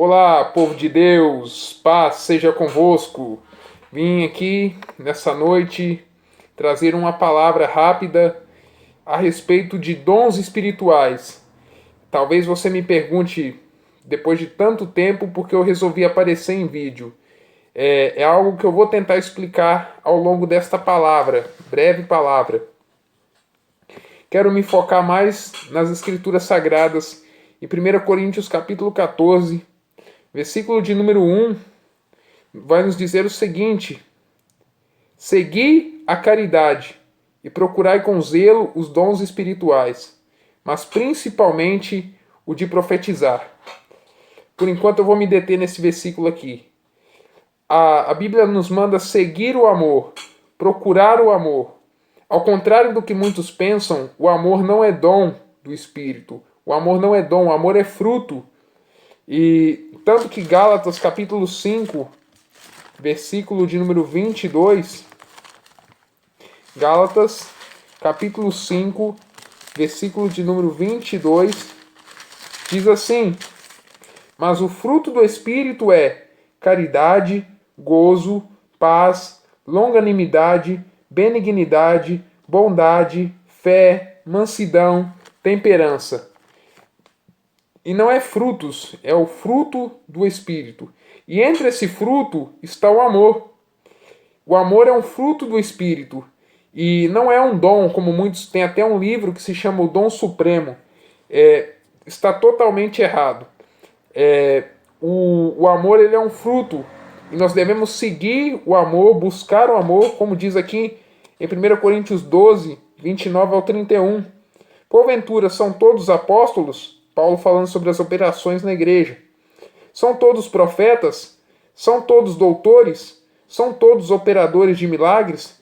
Olá, povo de Deus, paz seja convosco. Vim aqui nessa noite trazer uma palavra rápida a respeito de dons espirituais. Talvez você me pergunte, depois de tanto tempo, por que eu resolvi aparecer em vídeo. É algo que eu vou tentar explicar ao longo desta palavra, breve palavra. Quero me focar mais nas Escrituras Sagradas, em 1 Coríntios capítulo 14, versículo de número 1, vai nos dizer o seguinte: segui a caridade e procurai com zelo os dons espirituais, mas principalmente o de profetizar. Por enquanto eu vou me deter nesse versículo aqui. A Bíblia nos manda seguir o amor, procurar o amor. Ao contrário do que muitos pensam, o amor não é dom do Espírito. O amor não é dom, o amor é fruto. E tanto que Gálatas capítulo 5, versículo de número 22, Gálatas capítulo 5, versículo de número 22, diz assim: mas o fruto do Espírito é caridade, gozo, paz, longanimidade, benignidade, bondade, fé, mansidão, temperança. E não é frutos, é o fruto do Espírito. E entre esse fruto está o amor. O amor é um fruto do Espírito. E não é um dom, como muitos têm até um livro que se chama o Dom Supremo. Está totalmente errado. O amor ele é um fruto. E nós devemos seguir o amor, buscar o amor, como diz aqui em 1 Coríntios 12, 29 ao 31. Porventura são todos apóstolos? Paulo falando sobre as operações na igreja. São todos profetas? São todos doutores? São todos operadores de milagres?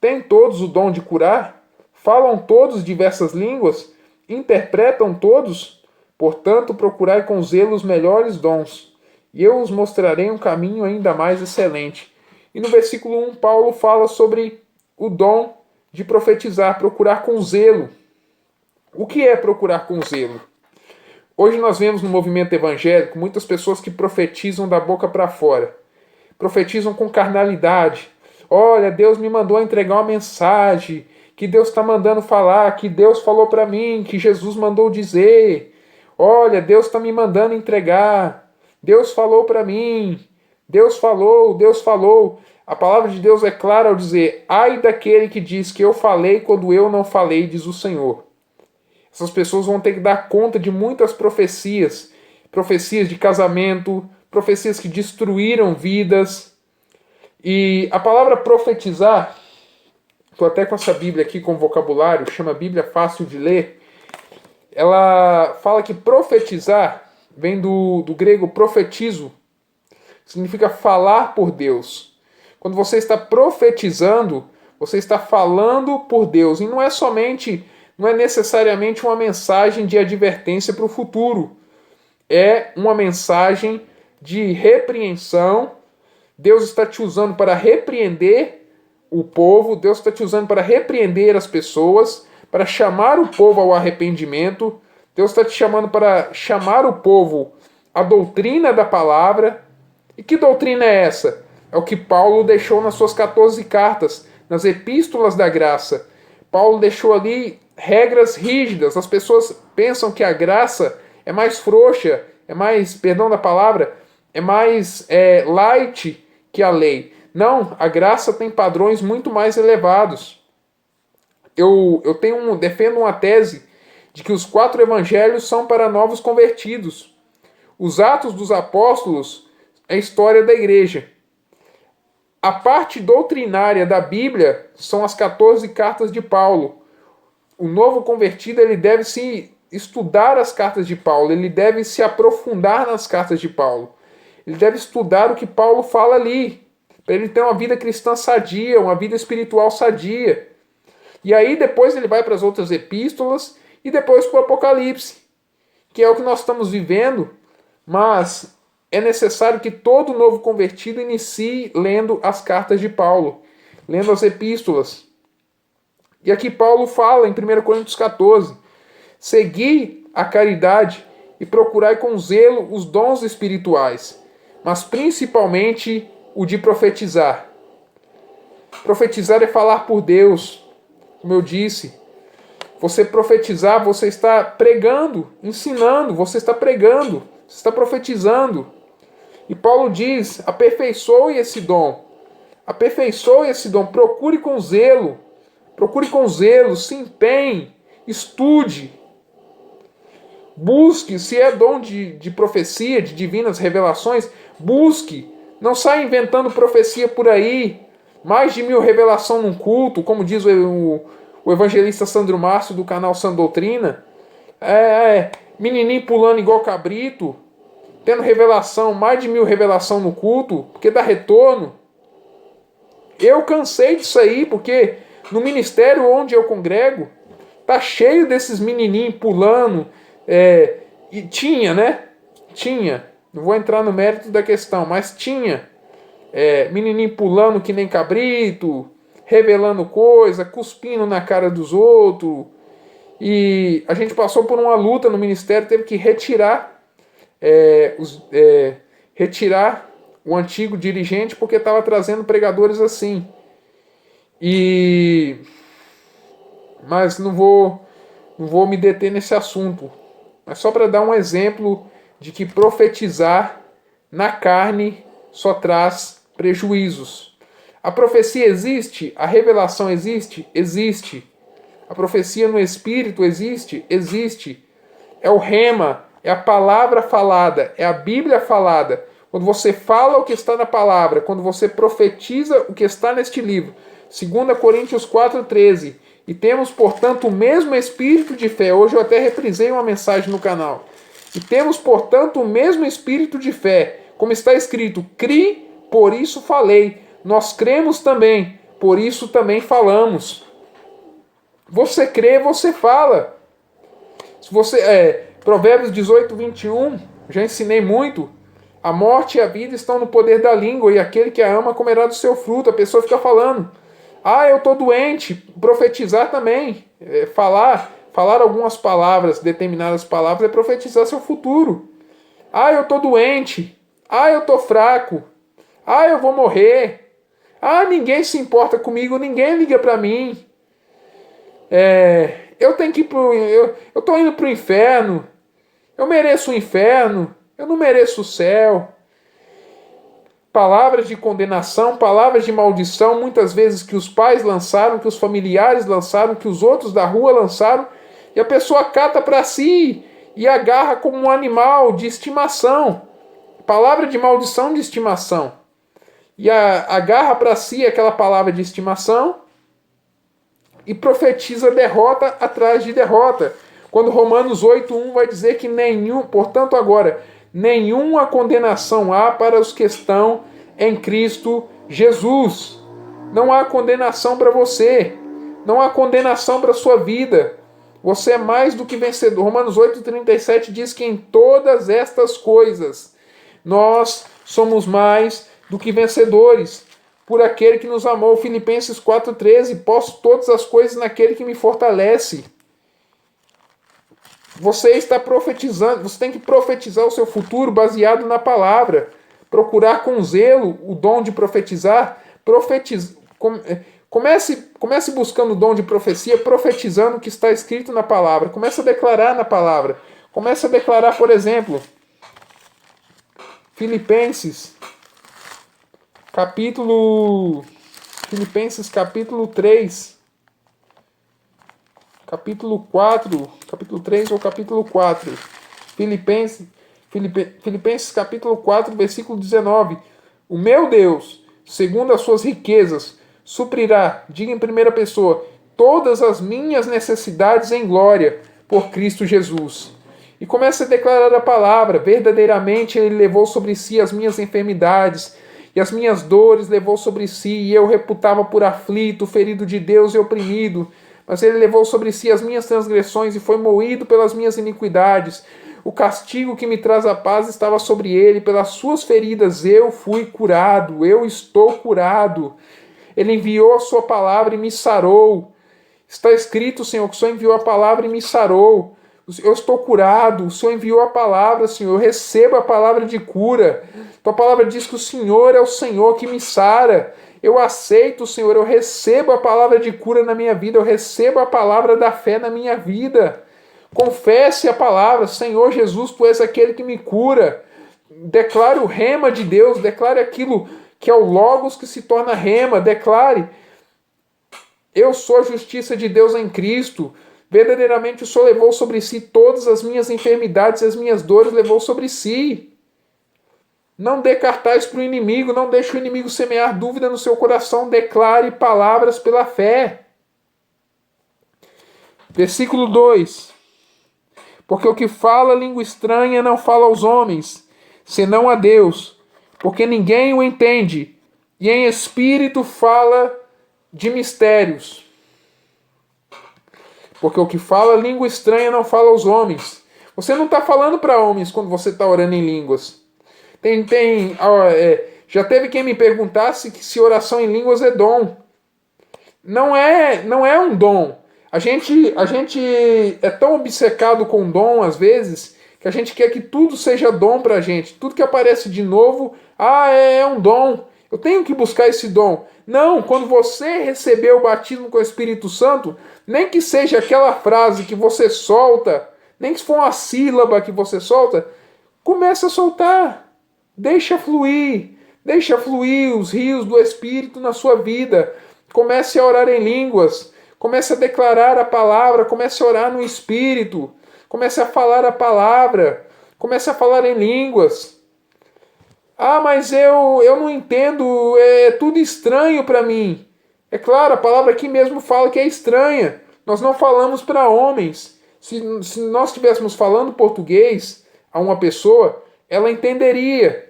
Têm todos o dom de curar? Falam todos diversas línguas? Interpretam todos? Portanto, procurai com zelo os melhores dons, e eu os mostrarei um caminho ainda mais excelente. E no versículo 1, Paulo fala sobre o dom de profetizar, procurar com zelo. O que é procurar com zelo? Hoje nós vemos no movimento evangélico muitas pessoas que profetizam da boca para fora. Profetizam com carnalidade. Olha, Deus me mandou entregar uma mensagem, que Deus está mandando falar, que Deus falou para mim, que Jesus mandou dizer. Olha, Deus está me mandando entregar. Deus falou para mim. Deus falou, Deus falou. A palavra de Deus é clara ao dizer: ai daquele que diz que eu falei quando eu não falei, diz o Senhor. Essas pessoas vão ter que dar conta de muitas profecias. Profecias de casamento, profecias que destruíram vidas. E a palavra profetizar, estou até com essa Bíblia aqui com vocabulário, chama Bíblia Fácil de Ler. Ela fala que profetizar vem do grego profetizo, significa falar por Deus. Quando você está profetizando, você está falando por Deus. E não é necessariamente uma mensagem de advertência para o futuro. É uma mensagem de repreensão. Deus está te usando para repreender o povo, Deus está te usando para repreender as pessoas, para chamar o povo ao arrependimento. Deus está te chamando para chamar o povo à doutrina da palavra. E que doutrina é essa? É o que Paulo deixou nas suas 14 cartas, nas epístolas da graça. Paulo deixou ali regras rígidas. As pessoas pensam que a graça é mais frouxa, é mais, perdão da palavra, é mais light que a lei. Não, a graça tem padrões muito mais elevados. Eu defendo uma tese de que os 4 evangelhos são para novos convertidos. Os Atos dos Apóstolos é a história da igreja. A parte doutrinária da Bíblia são as 14 cartas de Paulo. O novo convertido ele deve se estudar as cartas de Paulo, ele deve se aprofundar nas cartas de Paulo. Ele deve estudar o que Paulo fala ali, para ele ter uma vida cristã sadia, uma vida espiritual sadia. E aí depois ele vai para as outras epístolas e depois para o Apocalipse, que é o que nós estamos vivendo, mas é necessário que todo novo convertido inicie lendo as cartas de Paulo, lendo as epístolas. E aqui Paulo fala em 1 Coríntios 14, segui a caridade e procurai com zelo os dons espirituais, mas principalmente o de profetizar. Profetizar é falar por Deus, como eu disse. Você profetizar, você está pregando, ensinando, você está pregando, você está profetizando. E Paulo diz, aperfeiçoe esse dom. Aperfeiçoe esse dom, procure com zelo, se empenhe, estude. Busque, se é dom de profecia, de divinas revelações, busque. Não saia inventando profecia por aí. Mais de 1000 revelações num culto, como diz o evangelista Sandro Márcio do canal Sã Doutrina. Menininho pulando igual cabrito, tendo revelação, mais de 1000 revelações no culto, porque dá retorno. Eu cansei disso aí, porque no ministério onde eu congrego, tá cheio desses menininhos pulando. E tinha, né? Tinha. Não vou entrar no mérito da questão, mas tinha. Menininho pulando que nem cabrito, revelando coisa, cuspindo na cara dos outros. E a gente passou por uma luta no ministério, teve que retirar o antigo dirigente porque estava trazendo pregadores assim. Mas não vou me deter nesse assunto. Mas só para dar um exemplo de que profetizar na carne só traz prejuízos. A profecia existe? A revelação existe? Existe. A profecia no Espírito existe? Existe. É o rema, é a palavra falada, é a Bíblia falada. Quando você fala o que está na palavra, quando você profetiza o que está neste livro. 2 Coríntios 4,13. E temos, portanto, o mesmo espírito de fé. Hoje eu até reprisei uma mensagem no canal. E temos, portanto, o mesmo espírito de fé. Como está escrito, cri, por isso falei. Nós cremos também, por isso também falamos. Você crê, você fala. Se você, Provérbios 18, 21, já ensinei muito. A morte e a vida estão no poder da língua, e aquele que a ama comerá do seu fruto. A pessoa fica falando, eu estou doente. Profetizar também. Falar algumas palavras, determinadas palavras, é profetizar seu futuro. Eu estou doente. Eu estou fraco. Eu vou morrer. Ninguém se importa comigo, ninguém liga para mim. Eu tenho que ir eu estou indo para o inferno. Eu mereço o inferno. Eu não mereço o céu. Palavras de condenação, palavras de maldição, muitas vezes que os pais lançaram, que os familiares lançaram, que os outros da rua lançaram, e a pessoa cata para si e agarra como um animal de estimação. Palavra de maldição, de estimação. E agarra para si aquela palavra de estimação e profetiza derrota atrás de derrota. Quando Romanos 8:1 vai dizer que portanto agora, nenhuma condenação há para os que estão em Cristo Jesus. Não há condenação para você. Não há condenação para a sua vida. Você é mais do que vencedor. Romanos 8:37 diz que em todas estas coisas nós somos mais do que vencedores por aquele que nos amou. Filipenses 4:13, posso todas as coisas naquele que me fortalece. Você está profetizando, você tem que profetizar o seu futuro baseado na palavra. Procurar com zelo o dom de profetizar. Comece buscando o dom de profecia, profetizando o que está escrito na palavra. Comece a declarar na palavra. Comece a declarar, por exemplo, Filipenses capítulo 3. Capítulo 4, capítulo 3 ou capítulo 4. Filipenses capítulo 4, versículo 19. O meu Deus, segundo as suas riquezas, suprirá, diga em primeira pessoa, todas as minhas necessidades em glória por Cristo Jesus. E comece a declarar a palavra. Verdadeiramente Ele levou sobre si as minhas enfermidades e as minhas dores levou sobre si, e eu reputava por aflito, ferido de Deus e oprimido. Mas Ele levou sobre si as minhas transgressões e foi moído pelas minhas iniquidades. O castigo que me traz a paz estava sobre Ele. Pelas suas feridas eu fui curado. Eu estou curado. Ele enviou a sua palavra e me sarou. Está escrito, Senhor, que o Senhor enviou a palavra e me sarou. Eu estou curado, o Senhor enviou a palavra, Senhor, eu recebo a palavra de cura. Tua palavra diz que o Senhor é o Senhor que me sara. Eu aceito, Senhor, eu recebo a palavra de cura na minha vida, eu recebo a palavra da fé na minha vida. Confesse a palavra, Senhor Jesus, tu és aquele que me cura. Declare o rema de Deus, declare aquilo que é o Logos que se torna rema, declare: eu sou a justiça de Deus em Cristo. Verdadeiramente o Senhor levou sobre si todas as minhas enfermidades e as minhas dores levou sobre si. Não dê cartaz para o inimigo, não deixe o inimigo semear dúvida no seu coração, declare palavras pela fé. Versículo 2. Porque o que fala língua estranha não fala aos homens, senão a Deus, porque ninguém o entende, e em espírito fala de mistérios. Porque o que fala língua estranha não fala aos homens. Você não está falando para homens quando você está orando em línguas. Já teve quem me perguntasse se oração em línguas é dom. Não é um dom. A gente é tão obcecado com dom, às vezes, que a gente quer que tudo seja dom pra gente. Tudo que aparece de novo, é um dom. Eu tenho que buscar esse dom. Não, quando você receber o batismo com o Espírito Santo, nem que seja aquela frase que você solta, nem que for uma sílaba que você solta, comece a soltar. Deixa fluir os rios do Espírito na sua vida. Comece a orar em línguas. Comece a declarar a palavra, comece a orar no Espírito, comece a falar a palavra, comece a falar em línguas. Mas eu não entendo, é tudo estranho para mim. É claro, a palavra aqui mesmo fala que é estranha. Nós não falamos para homens. Se nós estivéssemos falando português a uma pessoa, ela entenderia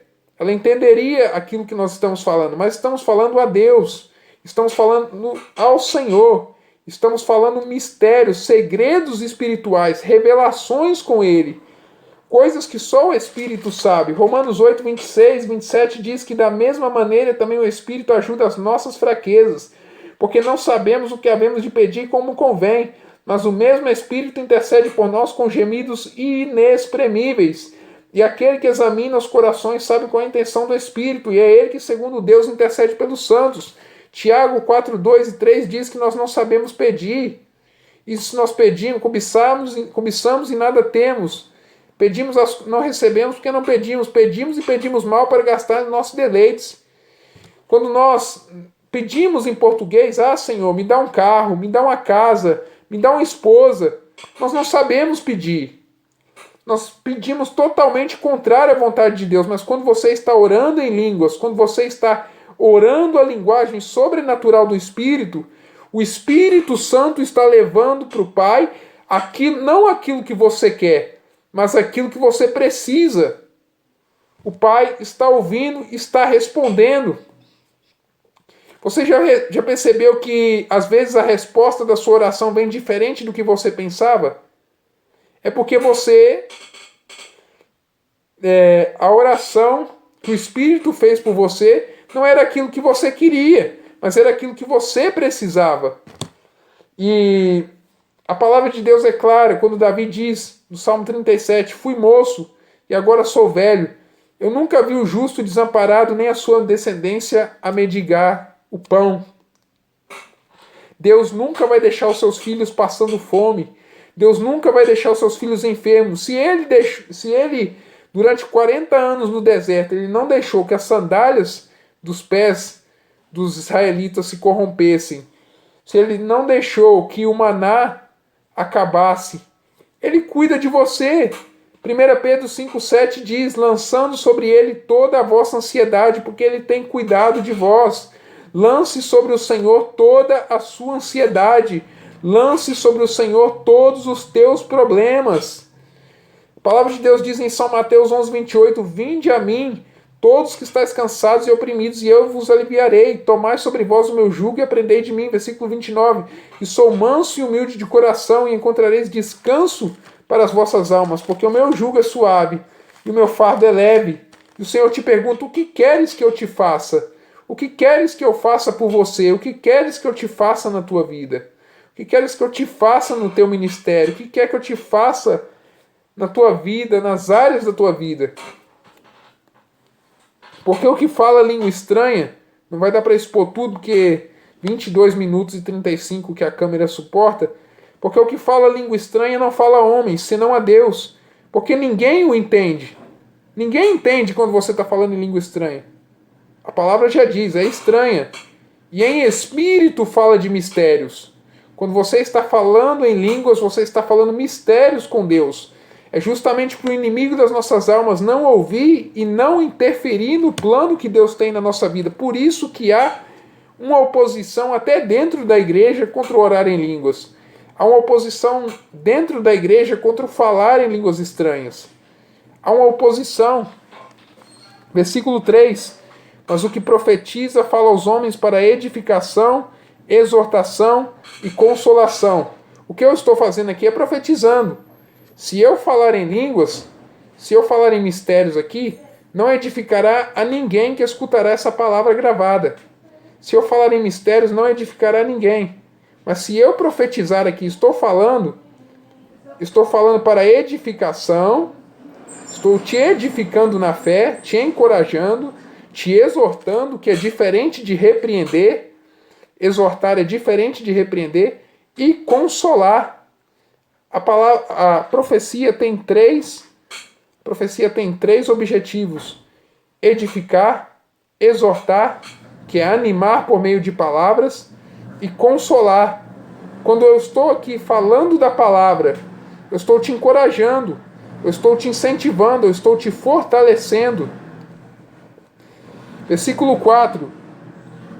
aquilo que nós estamos falando, mas estamos falando a Deus, estamos falando ao Senhor. Estamos falando mistérios, segredos espirituais, revelações com Ele. Coisas que só o Espírito sabe. Romanos 8, 26, 27 diz que da mesma maneira também o Espírito ajuda as nossas fraquezas, porque não sabemos o que havemos de pedir como convém, mas o mesmo Espírito intercede por nós com gemidos inexprimíveis. E aquele que examina os corações sabe qual é a intenção do Espírito, e é Ele que, segundo Deus, intercede pelos santos. Tiago 4, 2 e 3 diz que nós não sabemos pedir. E se nós pedimos, cobiçamos e nada temos. Pedimos, não recebemos porque não pedimos. Pedimos e pedimos mal para gastar nossos deleites. Quando nós pedimos em português, Senhor, me dá um carro, me dá uma casa, me dá uma esposa, nós não sabemos pedir. Nós pedimos totalmente contrário à vontade de Deus. Mas quando você está orando em línguas, quando você está orando a linguagem sobrenatural do Espírito, o Espírito Santo está levando para o Pai não aquilo que você quer, mas aquilo que você precisa. O Pai está ouvindo, está respondendo. Você já percebeu que às vezes a resposta da sua oração vem diferente do que você pensava? É porque a oração que o Espírito fez por você não era aquilo que você queria, mas era aquilo que você precisava. E a palavra de Deus é clara, quando Davi diz, no Salmo 37, fui moço e agora sou velho. Eu nunca vi o justo desamparado, nem a sua descendência a mendigar o pão. Deus nunca vai deixar os seus filhos passando fome. Deus nunca vai deixar os seus filhos enfermos. Se ele durante 40 anos no deserto, ele não deixou que as sandálias dos pés dos israelitas se corrompessem, se ele não deixou que o maná acabasse, ele cuida de você. 1 Pedro 5,7 diz, lançando sobre ele toda a vossa ansiedade, porque ele tem cuidado de vós. Lance sobre o Senhor toda a sua ansiedade. Lance sobre o Senhor todos os teus problemas. A palavra de Deus diz em São Mateus 11:28, vinde a mim, todos que estáis cansados e oprimidos, e eu vos aliviarei. Tomai sobre vós o meu jugo e aprendei de mim. Versículo 29, e sou manso e humilde de coração, e encontrareis descanso para as vossas almas, porque o meu jugo é suave e o meu fardo é leve. E o Senhor te pergunta, o que queres que eu te faça? O que queres que eu faça por você? O que queres que eu te faça na tua vida? O que queres que eu te faça no teu ministério? O que quer que eu te faça na tua vida, nas áreas da tua vida? Porque o que fala língua estranha, não vai dar para expor tudo, porque 22 minutos e 35 que a câmera suporta, porque o que fala língua estranha não fala a homens, senão a Deus, porque ninguém o entende. Ninguém entende quando você está falando em língua estranha. A palavra já diz, é estranha. E em espírito fala de mistérios. Quando você está falando em línguas, você está falando mistérios com Deus. É justamente para o inimigo das nossas almas não ouvir e não interferir no plano que Deus tem na nossa vida. Por isso que há uma oposição até dentro da igreja contra o orar em línguas. Há uma oposição dentro da igreja contra o falar em línguas estranhas. Há uma oposição. Versículo 3. Mas o que profetiza fala aos homens para edificação, exortação e consolação. O que eu estou fazendo aqui é profetizando. Se eu falar em línguas, se eu falar em mistérios aqui, não edificará a ninguém que escutará essa palavra gravada. Se eu falar em mistérios, não edificará ninguém. Mas se eu profetizar aqui, estou falando para edificação, estou te edificando na fé, te encorajando, te exortando, que é diferente de repreender. Exortar é diferente de repreender. E consolar. A profecia tem três objetivos: edificar, exortar, que é animar por meio de palavras, e consolar. Quando eu estou aqui falando da palavra, eu estou te encorajando, eu estou te incentivando, eu estou te fortalecendo. Versículo 4.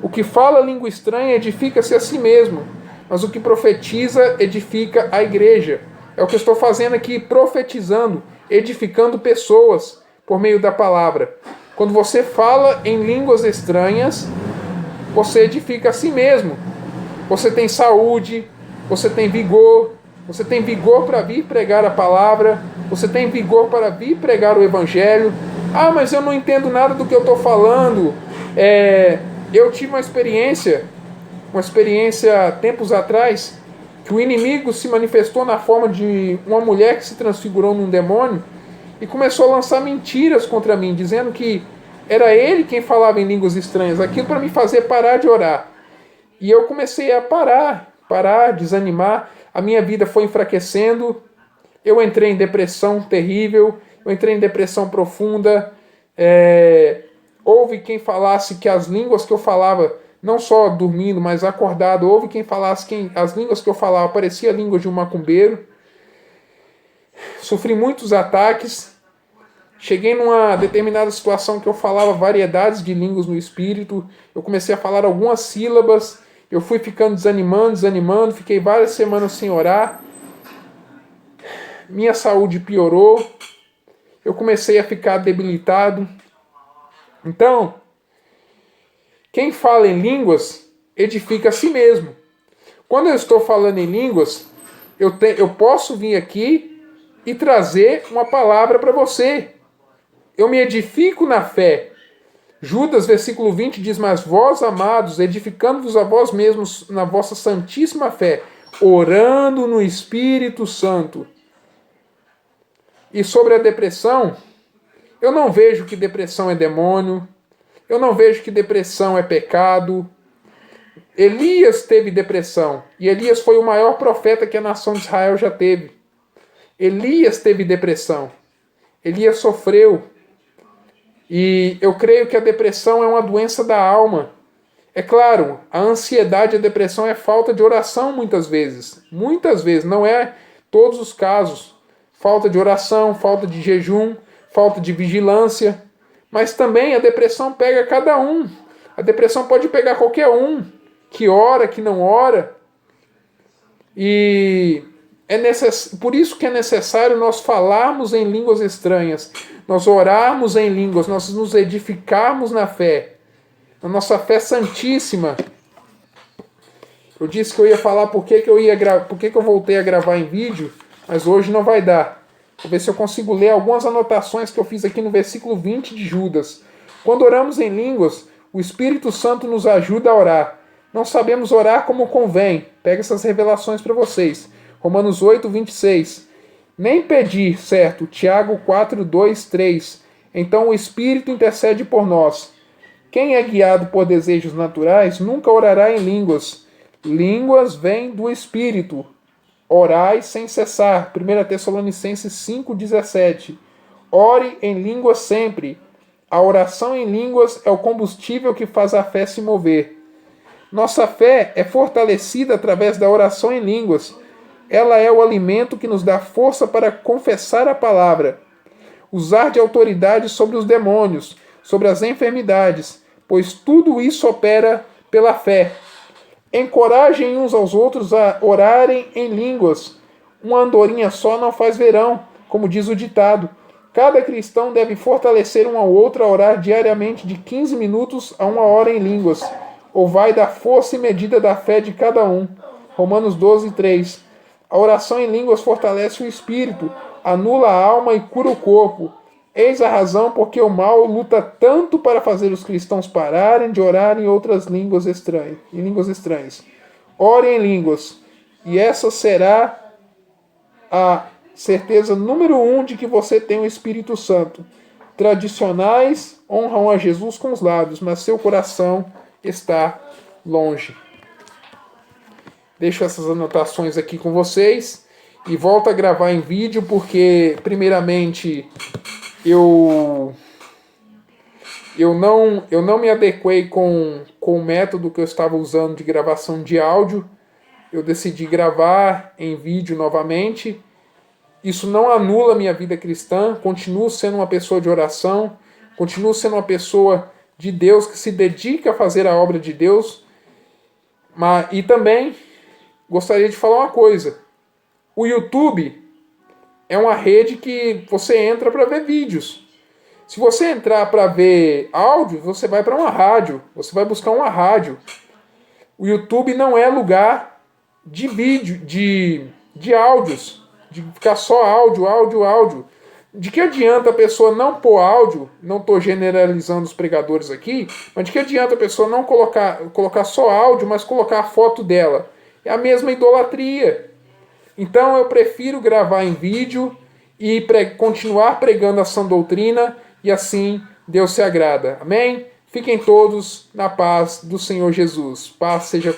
O que fala língua estranha edifica-se a si mesmo, mas o que profetiza edifica a igreja. É o que eu estou fazendo aqui, profetizando, edificando pessoas por meio da palavra. Quando você fala em línguas estranhas, você edifica a si mesmo. Você tem saúde, você tem vigor para vir pregar a palavra, você tem vigor para vir pregar o evangelho. Ah, mas eu não entendo nada do que eu estou falando. Eu tive uma experiência tempos atrás, que o inimigo se manifestou na forma de uma mulher que se transfigurou num demônio e começou a lançar mentiras contra mim, dizendo que era ele quem falava em línguas estranhas, aquilo para me fazer parar de orar. E eu comecei a parar, desanimar, a minha vida foi enfraquecendo, eu entrei em depressão terrível, eu entrei em depressão profunda. Houve quem falasse que as línguas que eu falava, não só dormindo, mas acordado, houve quem falasse que as línguas que eu falava parecia a língua de um macumbeiro. Sofri muitos ataques. Cheguei numa determinada situação que eu falava variedades de línguas no espírito. Eu comecei a falar algumas sílabas. Eu fui ficando desanimando. Fiquei várias semanas sem orar. Minha saúde piorou. Eu comecei a ficar debilitado. Então, quem fala em línguas edifica a si mesmo. Quando eu estou falando em línguas, eu posso vir aqui e trazer uma palavra para você. Eu me edifico na fé. Judas, versículo 20, diz: mas vós, amados, edificando-vos a vós mesmos na vossa santíssima fé, orando no Espírito Santo. E sobre a depressão, eu não vejo que depressão é demônio, eu não vejo que depressão é pecado. Elias teve depressão, e Elias foi o maior profeta que a nação de Israel já teve. Elias teve depressão, Elias sofreu. E eu creio que a depressão é uma doença da alma. É claro, a ansiedade e a depressão é falta de oração muitas vezes. Muitas vezes, não é todos os casos. Falta de oração, falta de jejum, falta de vigilância. Mas também a depressão pega cada um. A depressão pode pegar qualquer um, que ora, que não ora. E por isso que é necessário nós falarmos em línguas estranhas, nós orarmos em línguas, nós nos edificarmos na fé, na nossa fé santíssima. Eu disse que eu ia falar por que eu voltei a gravar em vídeo, mas hoje não vai dar. Vou ver se eu consigo ler algumas anotações que eu fiz aqui no versículo 20 de Judas. Quando oramos em línguas, o Espírito Santo nos ajuda a orar. Não sabemos orar como convém. Pega essas revelações para vocês. Romanos 8, 26. Nem pedir, certo? Tiago 4, 2, 3. Então o Espírito intercede por nós. Quem é guiado por desejos naturais nunca orará em línguas. Línguas vêm do Espírito. Orai sem cessar. 1 Tessalonicenses 5,17. Ore em línguas sempre. A oração em línguas é o combustível que faz a fé se mover. Nossa fé é fortalecida através da oração em línguas. Ela é o alimento que nos dá força para confessar a palavra. Usar de autoridade sobre os demônios, sobre as enfermidades, pois tudo isso opera pela fé. Encorajem uns aos outros a orarem em línguas. Uma andorinha só não faz verão, como diz o ditado. Cada cristão deve fortalecer um ao outro a orar diariamente de 15 minutos a 1 hora em línguas, ou vai da força e medida da fé de cada um. Romanos 12, 3. A oração em línguas fortalece o espírito, anula a alma e cura o corpo. Eis a razão porque o mal luta tanto para fazer os cristãos pararem de orar em outras línguas estranhas. Ore em línguas, e essa será a certeza número 1 de que você tem o Espírito Santo. Tradicionais honram a Jesus com os lábios, mas seu coração está longe. Deixo essas anotações aqui com vocês e volto a gravar em vídeo porque, primeiramente, eu não me adequei com o método que eu estava usando de gravação de áudio. Eu decidi gravar em vídeo novamente. Isso não anula minha vida cristã. Continuo sendo uma pessoa de oração. Continuo sendo uma pessoa de Deus que se dedica a fazer a obra de Deus. E também gostaria de falar uma coisa. O YouTube é uma rede que você entra para ver vídeos. Se você entrar para ver áudio, você vai para uma rádio. Você vai buscar uma rádio. O YouTube não é lugar de vídeo, de áudios. De ficar só áudio. De que adianta a pessoa não pôr áudio? Não estou generalizando os pregadores aqui, mas de que adianta a pessoa não colocar só áudio, mas colocar a foto dela? É a mesma idolatria. Então eu prefiro gravar em vídeo e continuar pregando a sã doutrina, e assim Deus se agrada. Amém? Fiquem todos na paz do Senhor Jesus. Paz seja